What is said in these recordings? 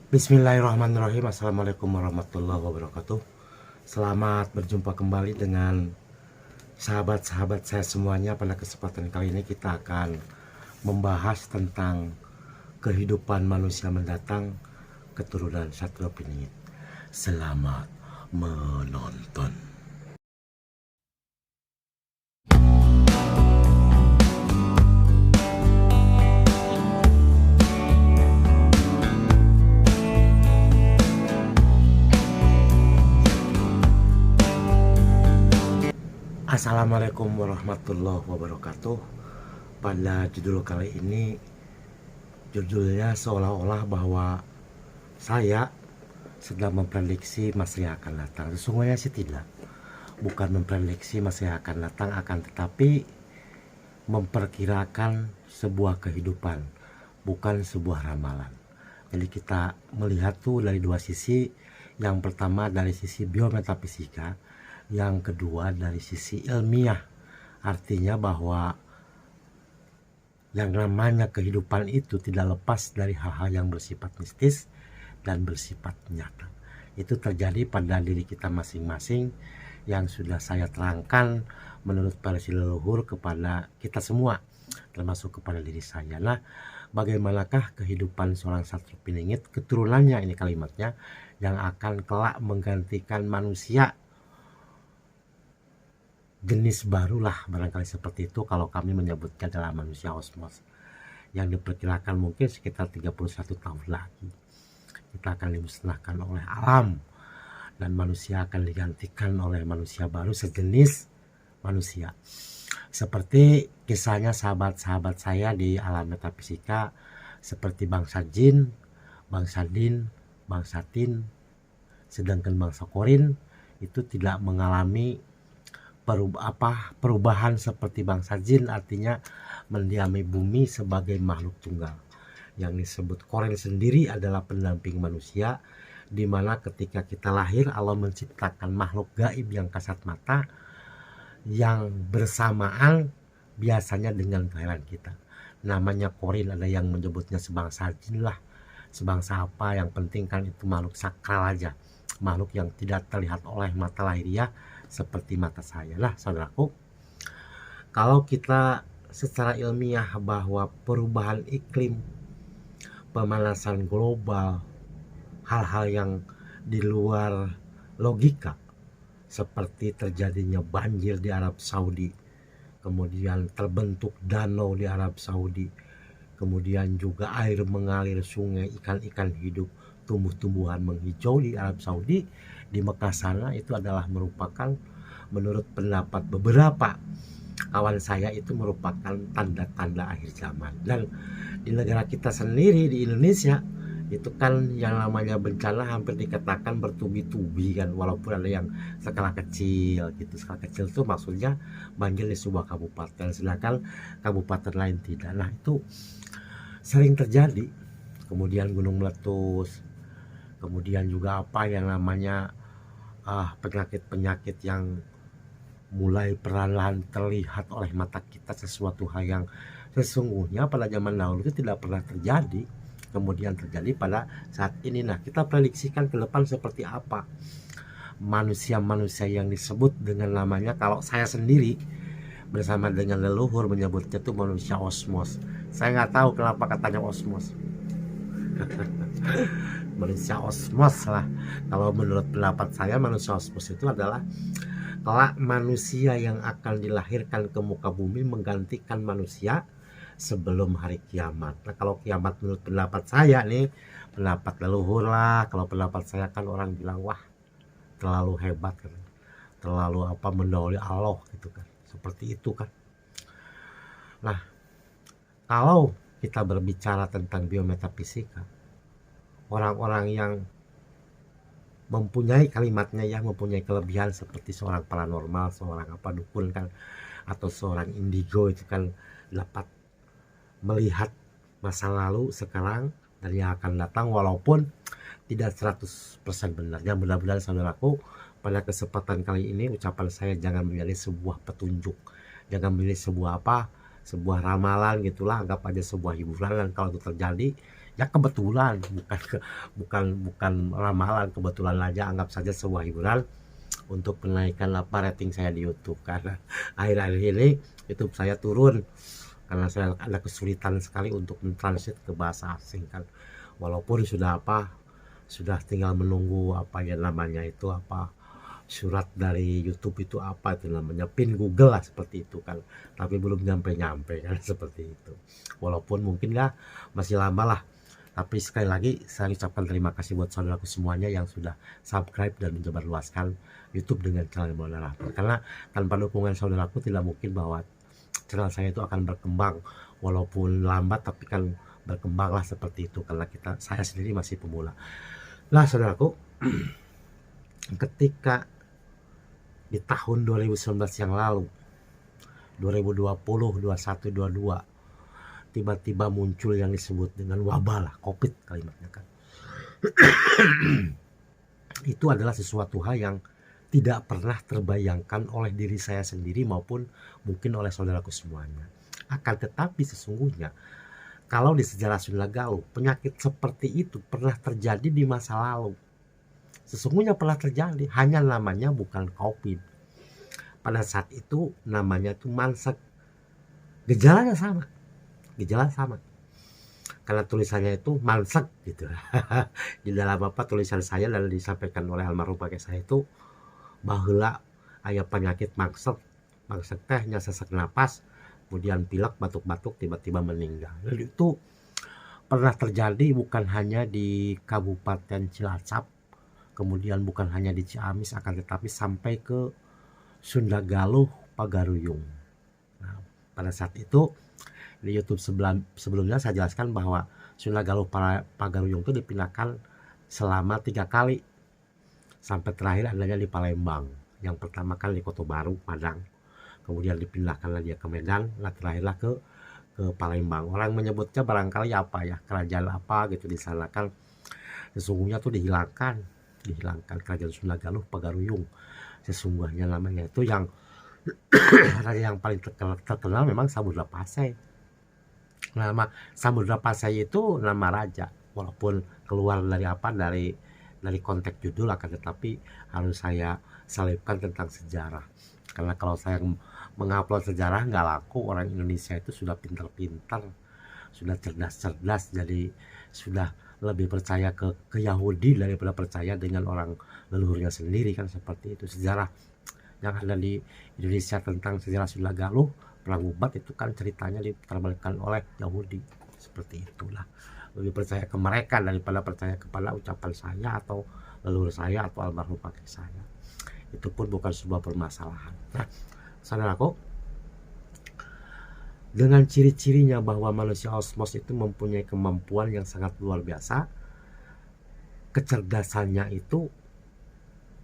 Bismillahirrahmanirrahim. Assalamualaikum warahmatullahi wabarakatuh. Selamat berjumpa kembali dengan sahabat-sahabat saya semuanya. Pada kesempatan kali ini kita akan membahas tentang kehidupan manusia mendatang, keturunan Satrio Piningit. Selamat menonton. Assalamualaikum warahmatullahi wabarakatuh. Pada judul kali ini, judulnya seolah-olah bahwa saya sedang memprediksi masa yang akan datang. Sesungguhnya sih tidak. Bukan memprediksi masa yang akan datang, akan tetapi memperkirakan sebuah kehidupan, bukan sebuah ramalan. Jadi kita melihat tuh dari dua sisi. Yang pertama dari sisi biometafisika, yang kedua dari sisi ilmiah. Artinya bahwa yang namanya kehidupan itu tidak lepas dari hal-hal yang bersifat mistis dan bersifat nyata. Itu terjadi pada diri kita masing-masing yang sudah saya terangkan menurut versi leluhur kepada kita semua, termasuk kepada diri saya. Nah, bagaimanakah kehidupan seorang Satrio Piningit, keturunannya ini kalimatnya, yang akan kelak menggantikan manusia jenis barulah, barangkali seperti itu kalau kami menyebutnya adalah manusia osmos, yang diperkirakan mungkin sekitar 31 tahun lagi kita akan dimusnahkan oleh alam dan manusia akan digantikan oleh manusia baru sejenis manusia, seperti kisahnya sahabat-sahabat saya di alam metafisika, seperti bangsa jin, bangsa din, bangsa tin. Sedangkan bangsa korin itu tidak mengalami perubahan seperti bangsa jin, artinya mendiami bumi sebagai makhluk tunggal. Yang disebut korin sendiri adalah pendamping manusia, di mana ketika kita lahir Allah menciptakan makhluk gaib yang kasat mata yang bersamaan biasanya dengan kelahiran kita. Namanya korin, ada yang menyebutnya sebangsa jin lah, sebangsa apa, yang penting kan itu makhluk sakral aja, makhluk yang tidak terlihat oleh mata lahiriah seperti mata saya. Lah saudaraku, kalau kita secara ilmiah bahwa perubahan iklim, pemanasan global, hal-hal yang di luar logika seperti terjadinya banjir di Arab Saudi, kemudian terbentuk danau di Arab Saudi, kemudian juga air mengalir sungai, ikan-ikan hidup, tumbuh-tumbuhan menghijau di Arab Saudi, di Mekah sana, itu adalah merupakan, menurut pendapat beberapa kawan saya, itu merupakan tanda-tanda akhir zaman. Dan di negara kita sendiri di Indonesia itu kan yang namanya bencana hampir dikatakan bertubi-tubi kan, walaupun ada yang skala kecil gitu. Skala kecil itu maksudnya banjir di sebuah kabupaten, sedangkan kabupaten lain tidak. Nah itu sering terjadi. Kemudian gunung meletus, kemudian juga apa yang namanya penyakit-penyakit yang mulai perlahan terlihat oleh mata kita, sesuatu hal yang sesungguhnya pada zaman dahulu itu tidak pernah terjadi, kemudian terjadi pada saat ini. Nah, kita prediksikan ke depan seperti apa manusia-manusia yang disebut dengan namanya, kalau saya sendiri bersama dengan leluhur menyebutnya itu manusia osmos. Saya nggak tahu kenapa katanya osmos. Manusia osmos lah. Kalau menurut pendapat saya, manusia osmos itu adalah kelak manusia yang akan dilahirkan ke muka bumi menggantikan manusia sebelum hari kiamat. Nah kalau kiamat menurut pendapat saya nih, pendapat leluhur lah, kalau pendapat saya kan orang bilang wah terlalu hebat kan, terlalu mendahului Allah gitu kan, seperti itu kan. Nah kalau kita berbicara tentang biometafisika, orang-orang yang mempunyai kalimatnya ya, mempunyai kelebihan seperti seorang paranormal, seorang dukun kan, atau seorang indigo, itu kan dapat melihat masa lalu, sekarang, dan yang akan datang, walaupun tidak 100% benar. Ya mudah-mudahan saudaraku, pada kesempatan kali ini ucapan saya jangan menjadi sebuah petunjuk, jangan menjadi sebuah sebuah ramalan gitulah, anggap aja sebuah hiburan. Dan kalau itu terjadi Ya kebetulan, bukan ramalan, kebetulan aja, anggap saja sebuah hiburan untuk menaikkan rating saya di YouTube. Karena akhir-akhir ini YouTube saya turun karena saya ada kesulitan sekali untuk mentranslate ke bahasa asing kan. Walaupun sudah tinggal menunggu namanya itu surat dari YouTube itu itu namanya pin Google lah seperti itu kan, tapi belum nyampe kan seperti itu. Walaupun mungkin ya masih lama lah, tapi sekali lagi saya ucapkan terima kasih buat saudaraku semuanya yang sudah subscribe dan menyebarluaskan YouTube dengan channel moderator, karena tanpa dukungan saudaraku tidak mungkin bahwa channel saya itu akan berkembang, walaupun lambat tapi kan berkembang lah seperti itu, karena saya sendiri masih pemula. Nah saudaraku, ketika di tahun 2019 yang lalu, 2020, 21, 22, tiba-tiba muncul yang disebut dengan wabah lah, COVID kalimatnya kan. Itu adalah sesuatu hal yang tidak pernah terbayangkan oleh diri saya sendiri maupun mungkin oleh saudaraku semuanya. Akan tetapi sesungguhnya kalau di sejarah Sunda Galuh, penyakit seperti itu pernah terjadi di masa lalu. Sesungguhnya pernah terjadi, hanya namanya bukan COVID. Pada saat itu namanya itu mansek. Gejalanya sama. Karena tulisannya itu mansek gitu. Di dalam tulisan saya dan disampaikan oleh almarhum kakek saya itu baheula aya penyakit mansek teh nya sesak napas, kemudian pilek, batuk-batuk, tiba-tiba meninggal. Dan itu pernah terjadi bukan hanya di Kabupaten Cilacap, kemudian bukan hanya di Ciamis, akan tetapi sampai ke Sunda Galuh, Pagaruyung. Nah, pada saat itu di YouTube sebelumnya saya jelaskan bahwa Sunda Galuh Pagaruyung itu dipindahkan selama 3 kali sampai terakhir adanya di Palembang. Yang pertama kan di Kota Baru, Padang, kemudian dipindahkan lagi ke Medan, terakhirlah ke Palembang. Orang menyebutnya barangkali kerajaan apa gitu di sana kan. Sesungguhnya tuh dihilangkan kerajaan Sunda Galuh Pagaruyung. Sesungguhnya namanya itu yang yang paling terkenal memang Samudra Pasai. Nama Samudra Pasai itu nama raja, walaupun keluar dari konteks judul, akan tetapi harus saya selipkan tentang sejarah. Karena kalau saya mengupload sejarah nggak laku, orang Indonesia itu sudah pintar-pintar, sudah cerdas-cerdas, jadi sudah lebih percaya ke Yahudi daripada percaya dengan orang leluhurnya sendiri kan, seperti itu. Sejarah yang ada di Indonesia tentang sejarah Sunda Galuh, Perang Ubat itu kan ceritanya diterbalikkan oleh Yahudi, seperti itulah. Lebih percaya ke mereka daripada percaya kepada ucapan saya atau leluhur saya atau almarhum kakek saya. Itu pun bukan sebuah permasalahan. Nah, saudaraku, dengan ciri-cirinya bahwa manusia osmos itu mempunyai kemampuan yang sangat luar biasa, kecerdasannya itu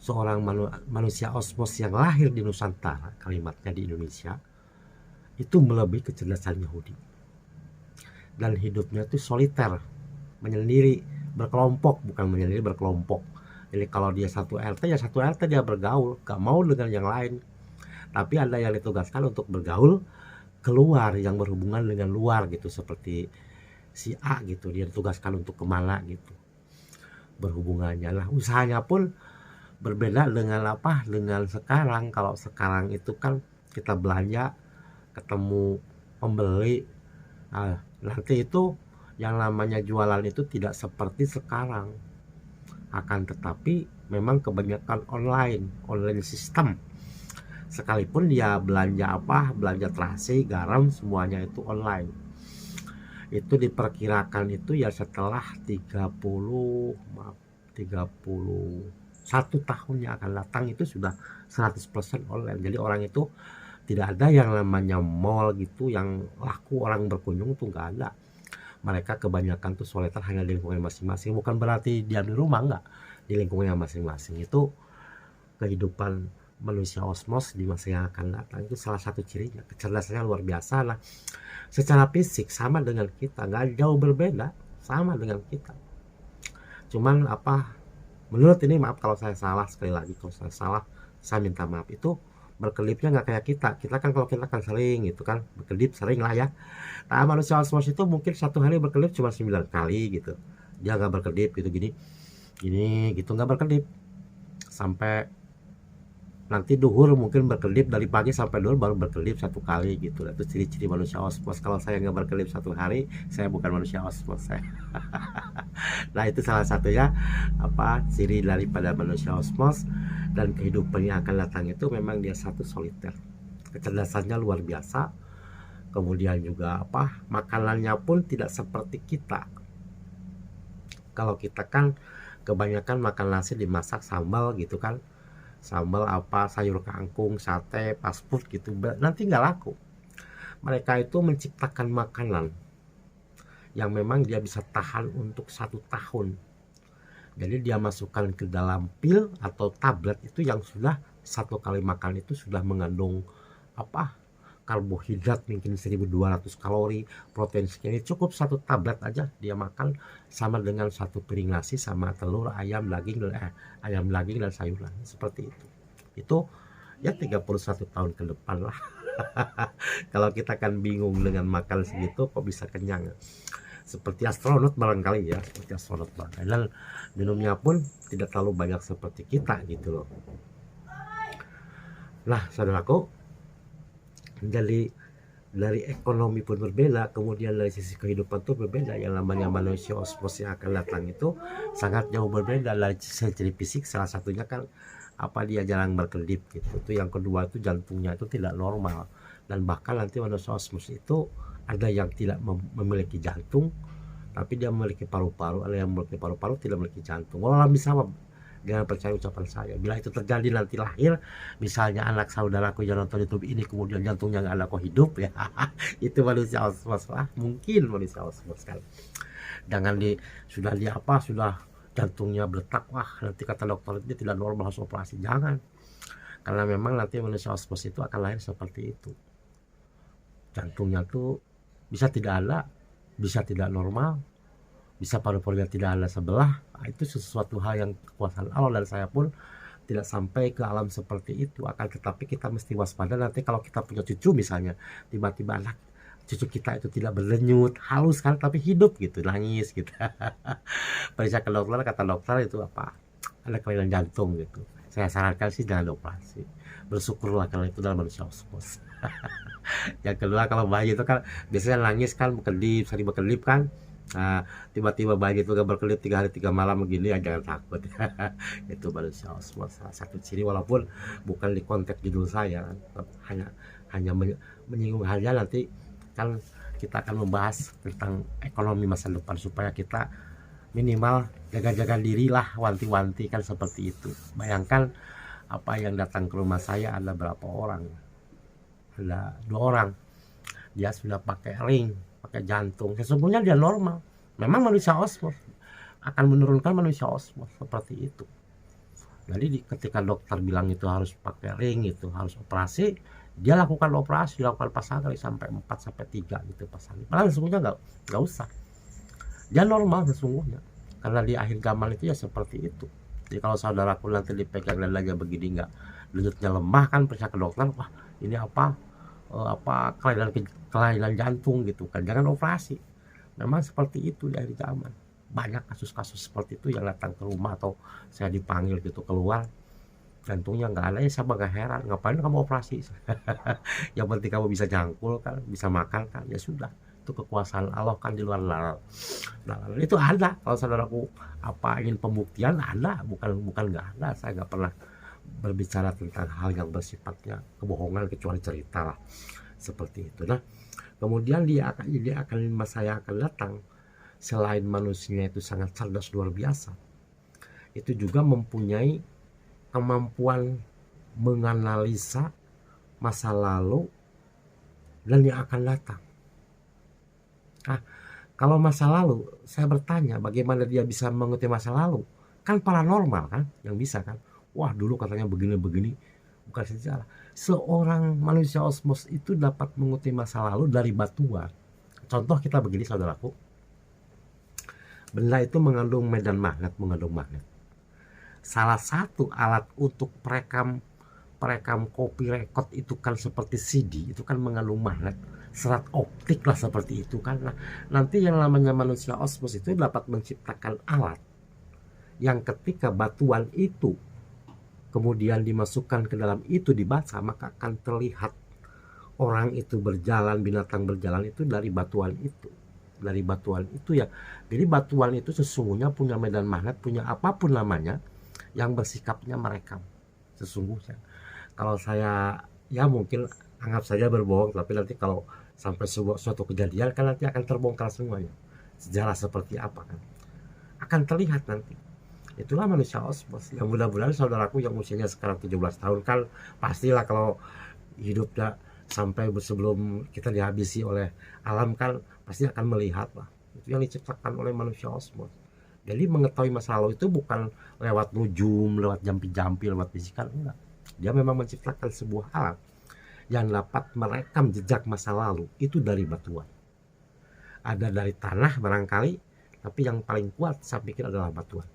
seorang manusia osmos yang lahir di Nusantara, kalimatnya di Indonesia, itu melebihi kecerdasan Yahudi. Dan hidupnya itu soliter, menyendiri, berkelompok, bukan menyendiri, berkelompok. Jadi kalau dia satu RT, ya satu RT dia bergaul, gak mau dengan yang lain. Tapi ada yang ditugaskan untuk bergaul keluar, yang berhubungan dengan luar gitu, seperti si A gitu, dia ditugaskan untuk kemana gitu berhubungannya. Nah, usahanya pun berbeda dengan dengan sekarang. Kalau sekarang itu kan kita belanja ketemu pembeli, nah, nanti itu yang namanya jualan itu tidak seperti sekarang. Akan tetapi memang kebanyakan online system. Sekalipun dia belanja belanja terasi, garam, semuanya itu online. Itu diperkirakan itu ya setelah 31 tahun yang akan datang itu sudah 100% online. Jadi orang itu tidak ada yang namanya mall gitu yang laku orang berkunjung tuh, nggak ada. Mereka kebanyakan tuh soliter hanya di lingkungan masing-masing. Bukan berarti dia di rumah, enggak, di lingkungannya masing-masing. Itu kehidupan manusia osmos di masa yang akan datang. Itu salah satu cirinya, kecerdasannya luar biasa lah. Secara fisik sama dengan kita, nggak jauh berbeda, sama dengan kita. Cuman menurut ini, maaf kalau saya salah, sekali lagi kalau saya salah saya minta maaf. Itu berkelipnya nggak kayak kita kan, kalau kita kan sering gitu kan, berkelip sering lah ya. Nah, manusia osmos itu mungkin satu hari berkelip cuma 9 kali gitu, dia nggak berkelip gitu, gini gitu, nggak berkelip sampai nanti duhur, mungkin berkelip dari pagi sampai duhur baru berkelip satu kali gitu. Itu ciri-ciri manusia osmos. Kalau saya nggak berkelip satu hari, saya bukan manusia osmos saya. Nah, itu salah satunya apa ciri daripada manusia osmos. Dan kehidupan yang akan datang itu memang dia satu soliter, kecerdasannya luar biasa, kemudian juga apa makanannya pun tidak seperti kita. Kalau kita kan kebanyakan makan nasi dimasak sambal gitu kan, sambal apa sayur kangkung, sate, fast food gitu, nanti nggak laku. Mereka itu menciptakan makanan yang memang dia bisa tahan untuk 1 tahun. Jadi dia masukkan ke dalam pil atau tablet itu yang sudah satu kali makan itu sudah mengandung apa karbohidrat mungkin 1200 kalori, protein segini, cukup satu tablet aja dia makan sama dengan satu piring nasi sama telur, ayam daging dan sayuran seperti itu. Itu ya 31 tahun ke depan lah. Kalau kita kan bingung dengan makan segitu kok bisa kenyang. Seperti astronot barangkali ya, seperti astronot barangkali. Dan minumnya pun tidak terlalu banyak seperti kita gitu loh. Nah, saudaraku, dari ekonomi pun berbeda, kemudian dari sisi kehidupan tuh berbeda. Yang namanya manusia osmos yang akan datang itu sangat jauh berbeda. Dari ciri fisik salah satunya kan apa dia jarang berkedip gitu. Itu yang kedua itu jantungnya itu tidak normal, dan bahkan nanti manusia osmos itu ada yang tidak memiliki jantung tapi dia memiliki paru-paru, ada yang memiliki paru-paru tidak memiliki jantung. Walau bisa jangan percaya ucapan saya. Bila itu terjadi nanti lahir, misalnya anak saudaraku yang nonton YouTube ini kemudian jantungnya nggak ada kok hidup ya, itu manusia osmos lah, mungkin manusia osmos kan. Jangan sudah jantungnya berdetak, wah nanti kata dokter dia tidak normal harus operasi, jangan. Karena memang nanti manusia osmos itu akan lahir seperti itu. Jantungnya tuh bisa tidak ada, bisa tidak normal, bisa paru-parunya tidak ada sebelah. Nah, itu sesuatu hal yang kekuasaan Allah, dan saya pun tidak sampai ke alam seperti itu. Akan tetapi kita mesti waspada nanti kalau kita punya cucu misalnya, tiba-tiba anak cucu kita itu tidak berdenyut, halus kan, tapi hidup gitu, nangis gitu. Periksa ke dokter, kata dokter itu apa? Ada kelainan jantung gitu. Saya sarankan sih jangan dioperasi. Bersyukurlah karena itu dalam manusia osmos. Yang kedua, kalau bayi itu kan biasanya nangis kan, berkedip, sering berkedip kan. Nah, tiba-tiba bayi itu gak berkedip 3 hari 3 malam begini, ya jangan takut. Itu manusia osmos, salah satu ciri, walaupun bukan di konteks judul saya, hanya menyinggung halnya. Nanti kan kita akan membahas tentang ekonomi masa depan supaya kita minimal jaga-jaga diri lah, wanti-wanti kan seperti itu. Bayangkan apa yang datang ke rumah saya ada berapa orang? Ada 2 orang, dia sudah pakai ring, pakai jantung, sesungguhnya dia normal. Memang manusia osmos akan menurunkan manusia osmos seperti itu. Jadi ketika dokter bilang itu harus pakai ring, itu harus operasi, dia lakukan operasi, lakukan pasang kali sampai 4 sampai 3 gitu pasang. Padahal sesungguhnya nggak usah, dia normal sesungguhnya, karena di akhir zaman itu ya seperti itu. Jadi kalau saudaraku nanti dipegang dan lagi begini nggak, denyutnya lemah kan, periksa ke dokter, wah ini apa kelainan jantung gitu kan, jangan operasi. Memang seperti itu di akhir zaman. Banyak kasus-kasus seperti itu yang datang ke rumah atau saya dipanggil gitu keluar, jantungnya nggak ada, ya saya nggak heran, ngapain kamu operasi. Yang penting kamu bisa jangkul kan, bisa makan kan, ya sudah, itu kekuasaan Allah kan di luar nalar. Nah, itu ada. Kalau saudaraku apa ingin pembuktian, ada, bukan nggak ada. Saya nggak pernah berbicara tentang hal yang bersifatnya kebohongan kecuali cerita lah seperti itu. Nah, kemudian dia akan masa yang akan datang, selain manusia itu sangat cerdas luar biasa, itu juga mempunyai kemampuan menganalisa masa lalu dan yang akan datang. Nah, kalau masa lalu, saya bertanya bagaimana dia bisa mengikuti masa lalu? Kan paranormal kan yang bisa kan. Wah dulu katanya begini-begini, bukan sejarah. Seorang manusia osmos itu dapat mengikuti masa lalu dari batuan. Contoh kita begini saudaraku, benda itu mengandung medan magnet, Salah satu alat untuk perekam perekam kopi rekod itu kan seperti CD, itu kan mengandung magnet, serat optik lah seperti itu kan. Nah, nanti yang namanya manusia osmos itu dapat menciptakan alat yang ketika batuan itu kemudian dimasukkan ke dalam itu dibaca, maka akan terlihat orang itu berjalan, binatang berjalan itu dari batuan itu. Dari batuan itu ya. Jadi batuan itu sesungguhnya punya medan magnet, punya apapun namanya yang bersikapnya merekam sesungguhnya. Kalau saya ya mungkin anggap saja berbohong, tapi nanti kalau sampai suatu kejadian kan nanti akan terbongkar semuanya. Sejarah seperti apa kan akan terlihat nanti. Itulah manusia osmos. Yang mudah-mudahan saudaraku yang usianya sekarang 17 tahun kan pastilah kalau hidupnya sampai sebelum kita dihabisi oleh alam kan pasti akan melihat lah itu yang diciptakan oleh manusia osmos. Jadi mengetahui masa lalu itu bukan lewat nujum, lewat jampi-jampi, lewat bisikan, enggak. Dia memang menciptakan sebuah alat yang dapat merekam jejak masa lalu itu dari batuan. Ada dari tanah barangkali, tapi yang paling kuat saya pikir adalah batuan.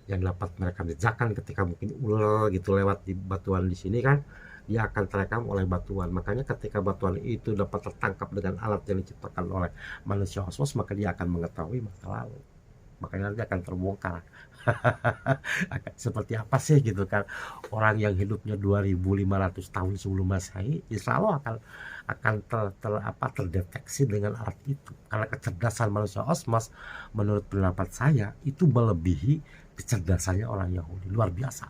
Yang dapat merekam jejakan ketika mungkin ular gitu lewat di batuan di sini kan, dia akan terekam oleh batuan. Makanya ketika batuan itu dapat tertangkap dengan alat yang diciptakan oleh manusia osmos, maka dia akan mengetahui masa lalu. Makanya nanti akan terbongkar. Seperti apa sih gitu kan orang yang hidupnya 2500 tahun sebelum Masehi, insya Allah akan terdeteksi dengan alat itu. Karena kecerdasan manusia osmos menurut pendapat saya itu melebihi kecerdasannya orang Yahudi. Luar biasa,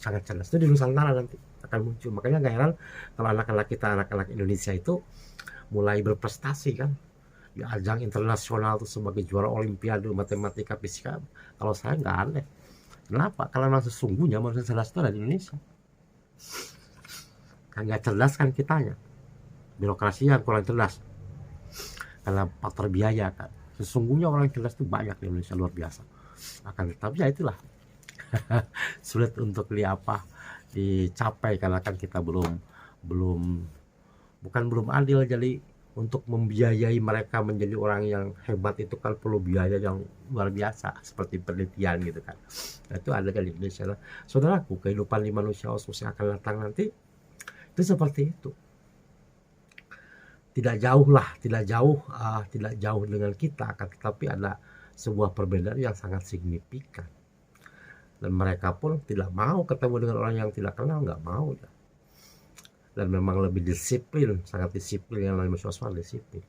sangat cerdas. Itu di Nusantara nanti akan muncul. Makanya gak heran kalau anak-anak kita, anak-anak Indonesia itu mulai berprestasi kan di ajang internasional tuh sebagai juara olimpiade matematika fisika. Kalau saya nggak aneh. Kenapa? Karena memang sesungguhnya manusia cerdas itu ada di Indonesia. Kan nggak cerdas kan kitanya, birokrasi yang kurang cerdas karena faktor biaya kan. Sesungguhnya orang cerdas itu banyak di Indonesia, luar biasa. Akan tetapi ya itulah sulit untuk dicapai karena kan kita bukan belum adil. Jadi untuk membiayai mereka menjadi orang yang hebat itu kan perlu biaya yang luar biasa seperti penelitian gitu kan. Nah, itu ada di Indonesia. Nah, saudaraku, kehidupan di manusia osmos yang akan datang nanti itu seperti itu. Tidak jauh dengan kita, akan tetapi ada sebuah perbedaan yang sangat signifikan. Dan mereka pun tidak mau ketemu dengan orang yang tidak kenal, nggak mau ya. Dan memang lebih disiplin, sangat disiplin. Yang namanya manusia disiplin.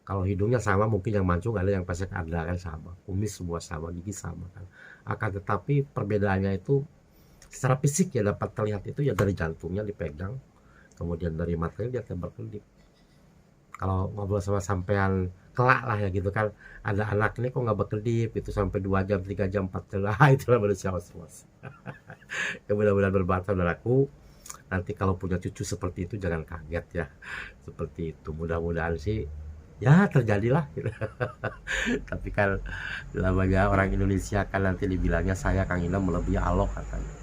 Kalau hidungnya sama, mungkin yang mancung ada, yang pesek ada kan sama, kumis semua sama, gigi sama kan. Akan tetapi perbedaannya itu secara fisik ya dapat terlihat itu ya dari jantungnya dipegang, kemudian dari matanya dia berkedip. Kalau ngobrol sama sampean kelak lah ya gitu kan, ada anak ini kok nggak berkedip itu sampai 2 jam 3 jam 4 jam, itulah manusia osmos. Mudah-mudahan berbahagia saudaraku. Nanti kalau punya cucu seperti itu jangan kaget ya, seperti itu. Mudah-mudahan sih ya terjadilah gitu. Tapi kan namanya orang Indonesia kan nanti dibilangnya saya Kang Ina melebihi Allah katanya.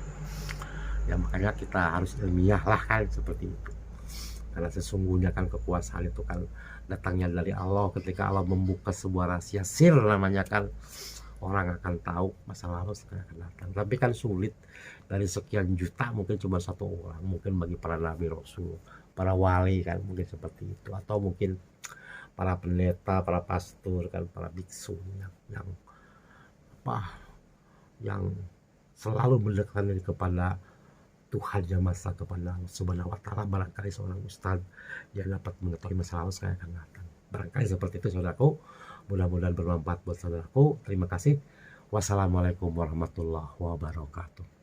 Ya makanya kita harus ilmiah lah kan seperti itu. Karena sesungguhnya kan kekuasaan itu kan datangnya dari Allah. Ketika Allah membuka sebuah rahasia sir namanya kan, orang akan tahu masa lalu sekarang akan datang. Tapi kan sulit, dari sekian juta mungkin cuma 1 orang, mungkin bagi para nabi rasul, para wali kan mungkin seperti itu, atau mungkin para pendeta, para pastor kan, para biksu yang selalu mendekatkan diri kepada Tuhan yang Maha kepada Allah Subhanahu wa Ta'ala. Barangkali seorang ustaz yang dapat mengetahui masa lalu sekarang akan datang. Barangkali seperti itu saudaraku. Mudah-mudahan bermanfaat buat saudaraku. Terima kasih. Wassalamualaikum warahmatullahi wabarakatuh.